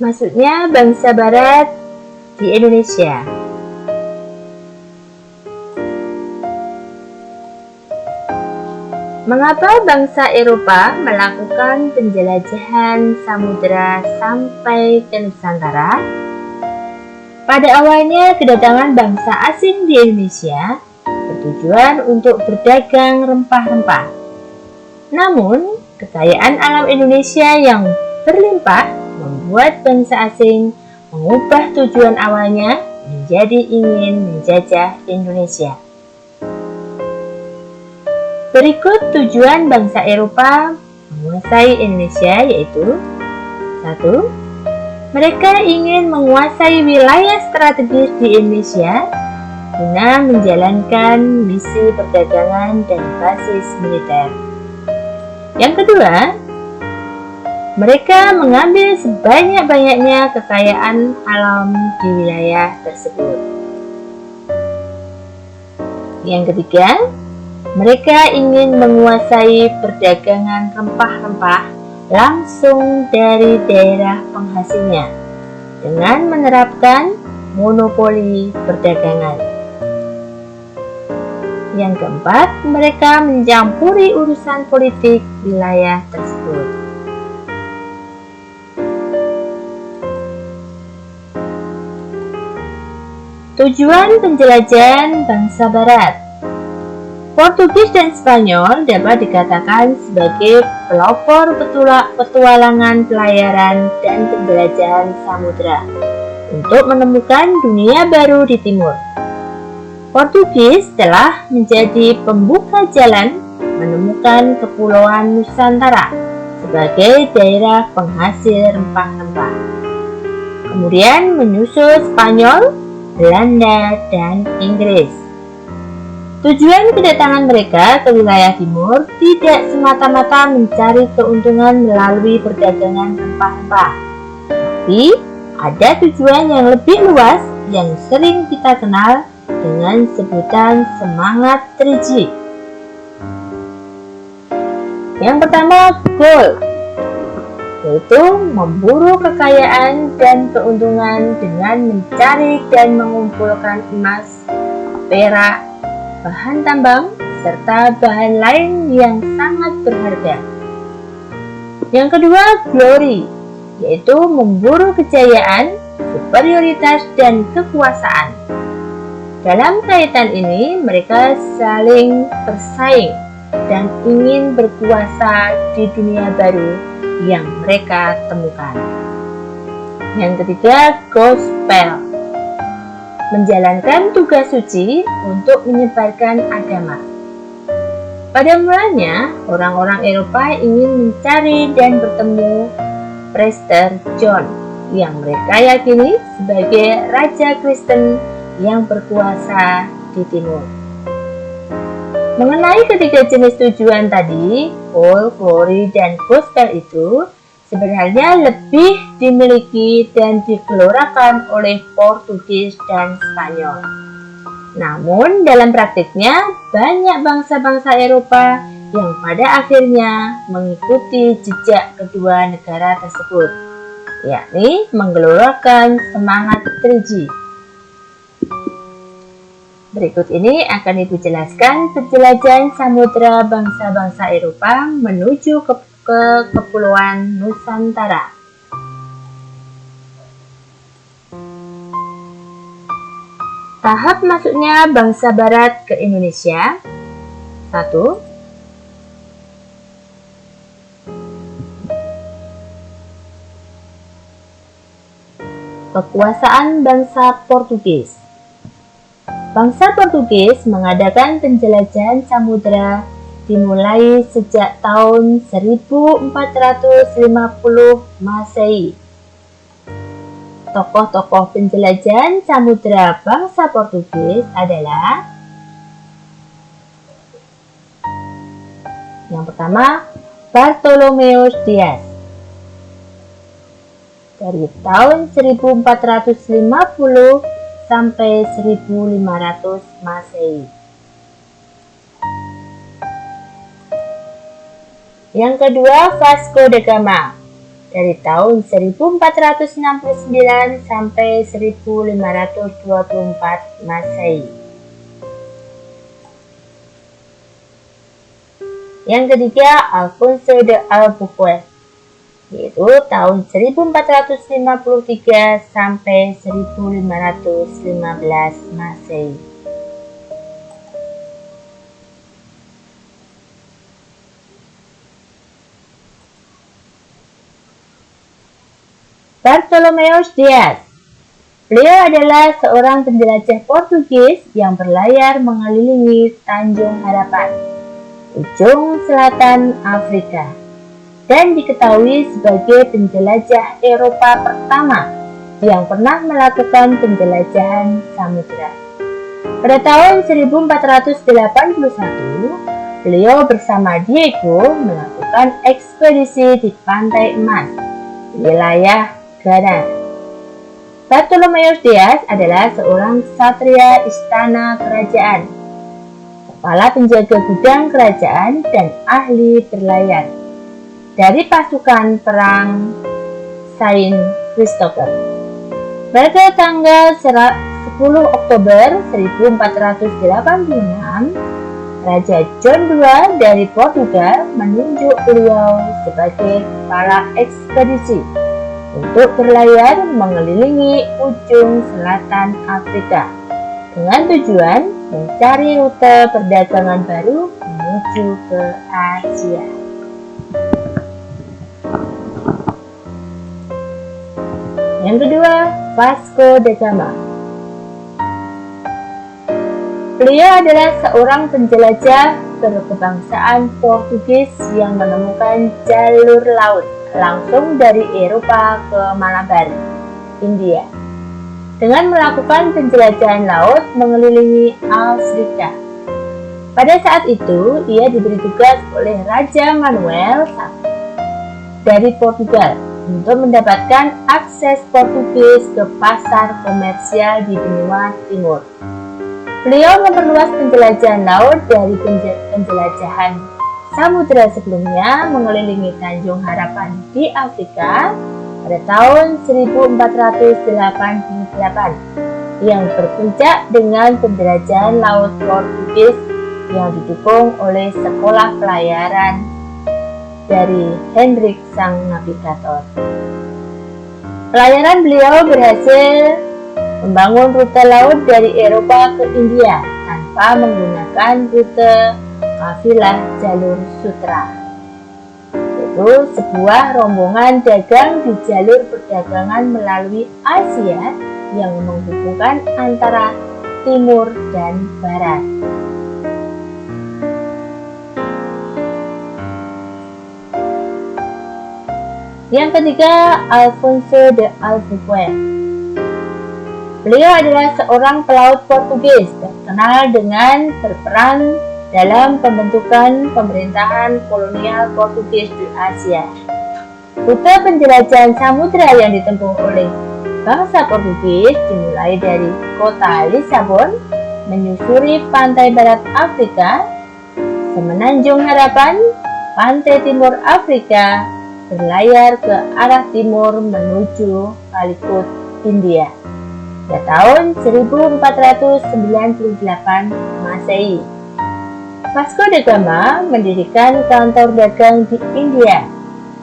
masuknya bangsa Barat di Indonesia. Mengapa bangsa Eropa melakukan penjelajahan samudera sampai ke Nusantara? Pada awalnya, kedatangan bangsa asing di Indonesia bertujuan untuk berdagang rempah-rempah. Namun, kekayaan alam Indonesia yang berlimpah membuat bangsa asing mengubah tujuan awalnya menjadi ingin menjajah Indonesia. Berikut tujuan bangsa Eropa menguasai Indonesia, yaitu 1. Mereka ingin menguasai wilayah strategis di Indonesia guna menjalankan misi perdagangan dan basis militer. Yang kedua, mereka mengambil sebanyak-banyaknya kekayaan alam di wilayah tersebut. Yang ketiga, mereka ingin menguasai perdagangan rempah-rempah langsung dari daerah penghasilnya dengan menerapkan monopoli perdagangan. Yang keempat, mereka mencampuri urusan politik wilayah tersebut. Tujuan penjelajahan bangsa Barat. Portugis dan Spanyol dapat dikatakan sebagai pelopor petualangan pelayaran dan penjelajahan samudera untuk menemukan dunia baru di timur. Portugis telah menjadi pembuka jalan menemukan kepulauan Nusantara sebagai daerah penghasil rempah-rempah. Kemudian menyusul Spanyol, Belanda, dan Inggris. Tujuan kedatangan mereka ke wilayah timur tidak semata-mata mencari keuntungan melalui perdagangan rempah-rempah, tapi ada tujuan yang lebih luas yang sering kita kenal dengan sebutan semangat 3G. Yang pertama, goal, yaitu memburu kekayaan dan keuntungan dengan mencari dan mengumpulkan emas, perak, bahan tambang, serta bahan lain yang sangat berharga. Yang kedua, glory, yaitu memburu kejayaan, superioritas, dan kekuasaan. Dalam kaitan ini, mereka saling bersaing dan ingin berkuasa di dunia baru yang mereka temukan. Yang ketiga, gospel, menjalankan tugas suci untuk menyebarkan agama. Pada mulanya, orang-orang Eropa ingin mencari dan bertemu Prester John yang mereka yakini sebagai raja Kristen yang berkuasa di timur. Mengenai ketiga jenis tujuan tadi, goal, glory, dan gospel itu sebenarnya lebih dimiliki dan digelorakan oleh Portugis dan Spanyol. Namun dalam praktiknya banyak bangsa-bangsa Eropa yang pada akhirnya mengikuti jejak kedua negara tersebut, yakni menggelorakan semangat 3G. Berikut ini akan Ibu jelaskan penjelajahan samudera bangsa-bangsa Eropa menuju ke Kepulauan Nusantara. Tahap masuknya bangsa Barat ke Indonesia. 1. Kekuasaan bangsa Portugis. Bangsa Portugis mengadakan penjelajahan samudera dimulai sejak tahun 1450 Masehi. Tokoh-tokoh penjelajahan samudera bangsa Portugis adalah: yang pertama, Bartolomeu Dias. Dari tahun 1450 sampai 1500 Masehi. Yang kedua, Vasco da Gama. dari tahun 1469 sampai 1524 Masehi. Yang ketiga, Alfonso de Albuquerque, yaitu tahun 1453 sampai 1515 Masehi. Bartolomeu Dias. Beliau adalah seorang penjelajah Portugis yang berlayar mengelilingi Tanjung Harapan, ujung selatan Afrika, dan diketahui sebagai penjelajah Eropa pertama yang pernah melakukan penjelajahan samudera. Pada tahun 1481, beliau bersama Diego melakukan ekspedisi di Pantai Emas, wilayah Ghana. Bartolomeu Dias adalah seorang ksatria istana kerajaan, kepala penjaga gudang kerajaan, dan ahli berlayar dari pasukan perang Saint Christopher. Pada tanggal 10 Oktober 1486, Raja John II dari Portugal menunjuk beliau sebagai kepala ekspedisi untuk berlayar mengelilingi ujung selatan Afrika dengan tujuan mencari rute perdagangan baru menuju ke Asia. Yang kedua, Vasco da Gama. Beliau adalah seorang penjelajah berkebangsaan Portugis yang menemukan jalur laut langsung dari Eropa ke Malabar, India, dengan melakukan penjelajahan laut mengelilingi Afrika. Pada saat itu, ia diberi tugas oleh Raja Manuel I dari Portugal untuk mendapatkan akses Portugis ke pasar komersial di benua timur. Beliau memperluas penjelajahan laut dari penjelajahan samudera sebelumnya mengelilingi Tanjung Harapan di Afrika pada tahun 1488 yang berpuncak dengan penjelajahan laut Portugis yang didukung oleh sekolah pelayaran dari Hendrik sang navigator. Pelayaran beliau berhasil membangun rute laut dari Eropa ke India tanpa menggunakan rute kafilah jalur sutra, yaitu sebuah rombongan dagang di jalur perdagangan melalui Asia yang menghubungkan antara timur dan barat. Yang ketiga, Alfonso de Albuquerque. Beliau adalah seorang pelaut Portugis terkenal dengan berperan dalam pembentukan pemerintahan kolonial Portugis di Asia. Rute penjelajahan samudera yang ditempuh oleh bangsa Portugis dimulai dari kota Lisabon, menyusuri pantai barat Afrika, Semenanjung Harapan, pantai timur Afrika, berlayar ke arah timur menuju Calicut, India, pada tahun 1498 Masehi. Vasco da Gama mendirikan kantor dagang di India.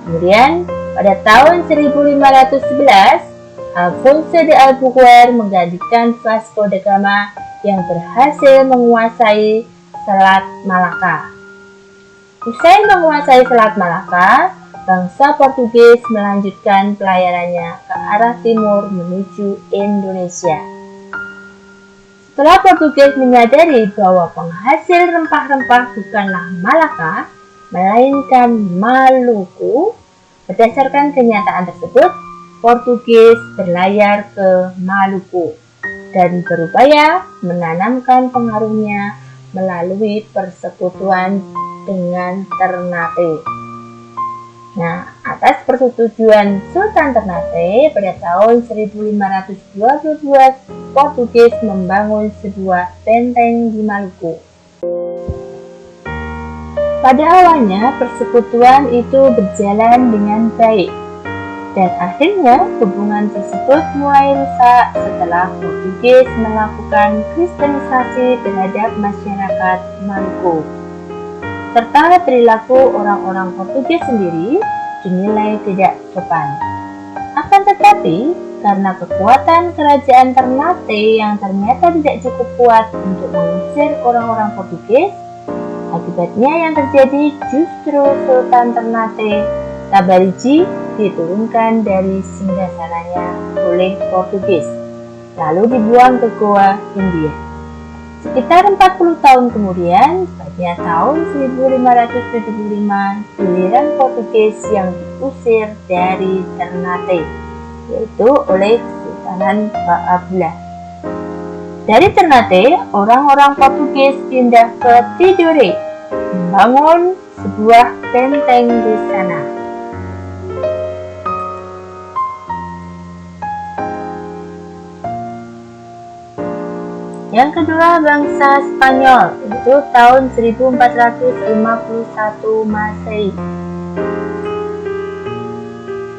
Kemudian, pada tahun 1511, Alfonso de Albuquerque menggantikan Vasco da Gama yang berhasil menguasai Selat Malaka. Usai menguasai Selat Malaka, bangsa Portugis melanjutkan pelayarannya ke arah timur menuju Indonesia. Setelah Portugis menyadari bahwa penghasil rempah-rempah bukanlah Malaka, melainkan Maluku, berdasarkan kenyataan tersebut, Portugis berlayar ke Maluku dan berupaya menanamkan pengaruhnya melalui persekutuan dengan Ternate. Nah, atas persetujuan Sultan Ternate, pada tahun 1522 Portugis membangun sebuah benteng di Maluku. Pada awalnya persekutuan itu berjalan dengan baik, Dan akhirnya hubungan tersebut mulai rusak setelah Portugis melakukan kristenisasi terhadap masyarakat Maluku. Serta perilaku orang-orang Portugis sendiri dinilai tidak sopan. Akan tetapi, karena kekuatan kerajaan Ternate yang ternyata tidak cukup kuat untuk mengusir orang-orang Portugis, akibatnya yang terjadi justru Sultan Ternate Tabarigi diturunkan dari singgasananya oleh Portugis, lalu dibuang ke Goa, India. Sekitar 40 tahun kemudian, pada tahun 1575, giliran Portugis yang diusir dari Ternate, yaitu oleh Kesultanan Baablah. Dari Ternate, orang-orang Portugis pindah ke Tidore, membangun sebuah benteng di sana. Yang kedua, bangsa Spanyol, itu tahun 1451 Masehi.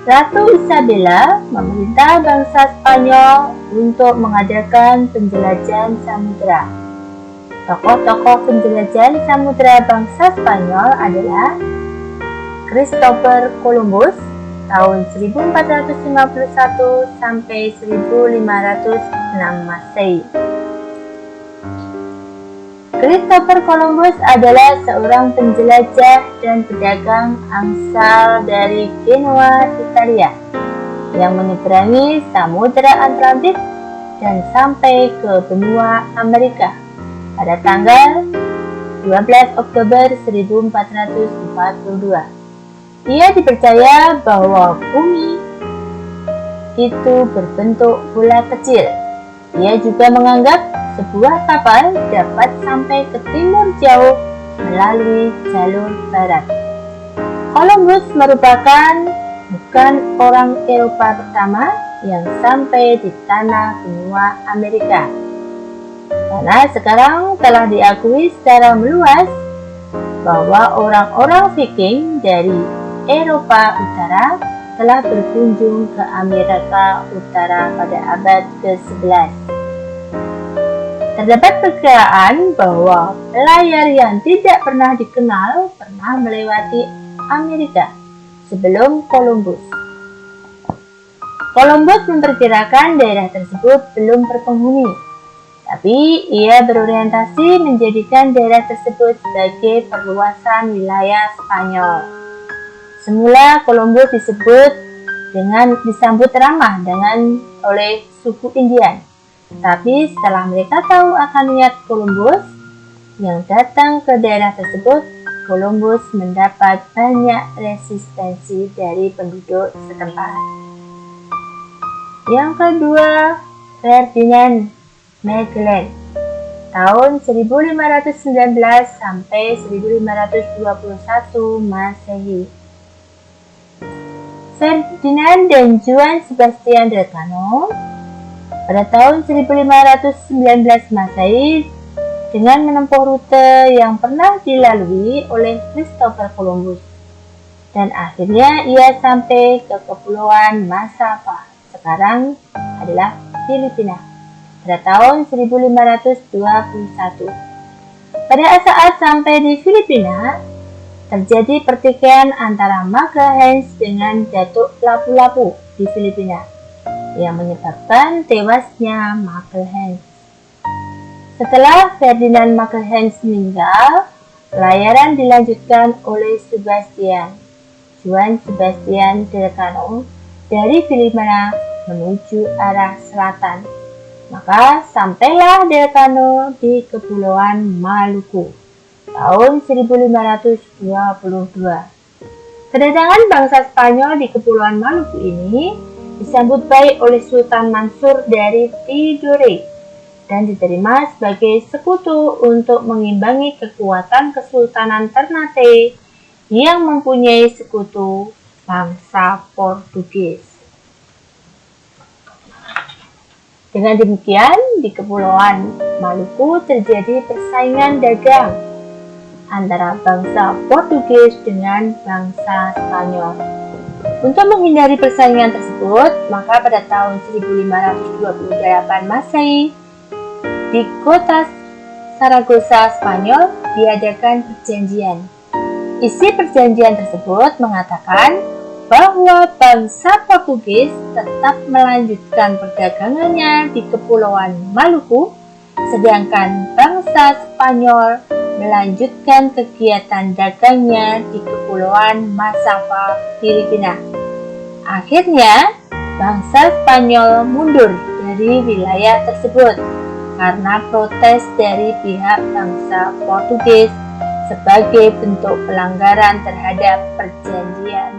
Ratu Isabella memerintah bangsa Spanyol untuk mengadakan penjelajahan samudera. Tokoh-tokoh penjelajahan samudera bangsa Spanyol adalah Christopher Columbus tahun 1451 sampai 1506 Masehi. Christopher Columbus adalah seorang penjelajah dan pedagang asal dari Genoa, Italia, yang menyeberangi Samudra Atlantik dan sampai ke benua Amerika pada tanggal 12 Oktober 1442. Ia dipercaya bahwa bumi itu berbentuk bola kecil. Ia juga menganggap sebuah kapal dapat sampai ke timur jauh melalui jalur barat. Columbus merupakan bukan orang Eropa pertama yang sampai di tanah benua Amerika, karena sekarang telah diakui secara meluas bahwa orang-orang Viking dari Eropa Utara telah berkunjung ke Amerika Utara pada abad ke-11. Terdapat perkiraan bahwa pelayar yang tidak pernah dikenal pernah melewati Amerika sebelum Columbus. Columbus memperkirakan daerah tersebut belum berpenghuni, tapi ia berorientasi menjadikan daerah tersebut sebagai perluasan wilayah Spanyol. Semula Columbus disambut ramah oleh suku Indian. Tetapi setelah mereka tahu akan niat Columbus yang datang ke daerah tersebut, Columbus mendapat banyak resistensi dari penduduk setempat. Yang kedua, Ferdinand Magellan tahun 1519 sampai 1521 Masehi. Ferdinand dan Juan Sebastian Elcano pada tahun 1519 Masehi dengan menempuh rute yang pernah dilalui oleh Christopher Columbus, dan akhirnya ia sampai ke Kepulauan Masava, sekarang adalah Filipina, pada tahun 1521. Pada saat sampai di Filipina, terjadi pertikaian antara Magallanes dengan Datuk Lapu-Lapu di Filipina, yang menyebabkan tewasnya Magallanes. Setelah Ferdinand Magallanes meninggal, pelayaran dilanjutkan oleh Juan Sebastian Elcano dari Filipina menuju arah selatan. Maka sampailah Elcano di Kepulauan Maluku tahun 1522. Kedatangan bangsa Spanyol di Kepulauan Maluku ini disambut baik oleh Sultan Mansur dari Tidore dan diterima sebagai sekutu untuk mengimbangi kekuatan Kesultanan Ternate yang mempunyai sekutu bangsa Portugis. Dengan demikian, di Kepulauan Maluku terjadi persaingan dagang antara bangsa Portugis dengan bangsa Spanyol. Untuk menghindari persaingan tersebut, maka pada tahun 1528 Masehi, di kota Saragossa, Spanyol, diadakan perjanjian. Isi perjanjian tersebut mengatakan bahwa bangsa Portugis tetap melanjutkan perdagangannya di Kepulauan Maluku, sedangkan bangsa Spanyol melanjutkan kegiatan dagangnya di Kepulauan Masava, Filipina. Akhirnya, bangsa Spanyol mundur dari wilayah tersebut karena protes dari pihak bangsa Portugis sebagai bentuk pelanggaran terhadap perjanjian